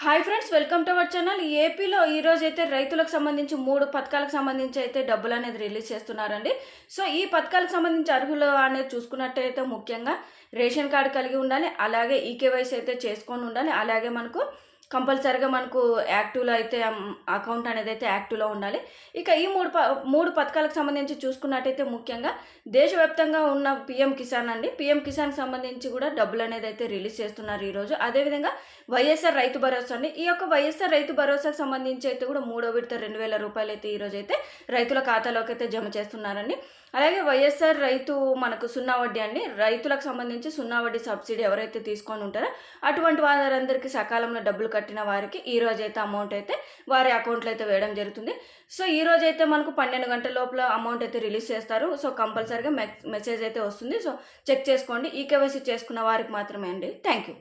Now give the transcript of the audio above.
Hi friends, welcome to our channel. ఏపీలో ఈరోజు అయితే రైతులకు సంబంధించి 3 పథకాలకు సంబంధించి అయితే డబ్బులు అనేది రిలీజ్ చేస్తున్నారండి. సో ఈ పథకాలకు సంబంధించి అర్హులు అనేది చూసుకున్నట్టయితే ముఖ్యంగా రేషన్ కార్డు కలిగి ఉండాలి, అలాగే ఈకేవైసీ అయితే చేసుకొని ఉండాలి, అలాగే కంపల్సరీగా మనకు యాక్టివ్లో అయితే అకౌంట్ అనేది అయితే యాక్టివ్లో ఉండాలి. ఇక ఈ మూడు పథకాలకు సంబంధించి చూసుకున్నట్టయితే ముఖ్యంగా దేశవ్యాప్తంగా ఉన్న పీఎం కిసాన్ అండి. పీఎం కిసాన్కి సంబంధించి కూడా డబ్బులు అనేది అయితే రిలీజ్ చేస్తున్నారు ఈరోజు. అదేవిధంగా వైఎస్ఆర్ రైతు భరోసా అండి. ఈ యొక్క వైఎస్ఆర్ రైతు భరోసాకు సంబంధించి అయితే కూడా 3వ విడత 2,000 రూపాయలు అయితే ఈరోజు అయితే రైతుల ఖాతాలోకి అయితే జమ చేస్తున్నారండి. అలాగే వైఎస్ఆర్ రైతు మనకు 0 వడ్డీ అండి. రైతులకు సంబంధించి 0 వడ్డీ సబ్సిడీ ఎవరైతే తీసుకొని ఉంటారో అటువంటి వారందరికీ సకాలంలో డబ్బులు కట్టిన వారికి ఈ రోజు అయితే అమౌంట్ అయితే వారి అకౌంట్లో అయితే వేయడం జరుగుతుంది. సో ఈ రోజు అయితే మనకు 12 గంటల లోపల అమౌంట్ అయితే రిలీజ్ చేస్తారు. సో కంపల్సరీగా మెసేజ్ అయితే వస్తుంది. సో చెక్ చేసుకోండి. ఈకేవైసీ చేసుకున్న వారికి మాత్రమే అండి. Thank you.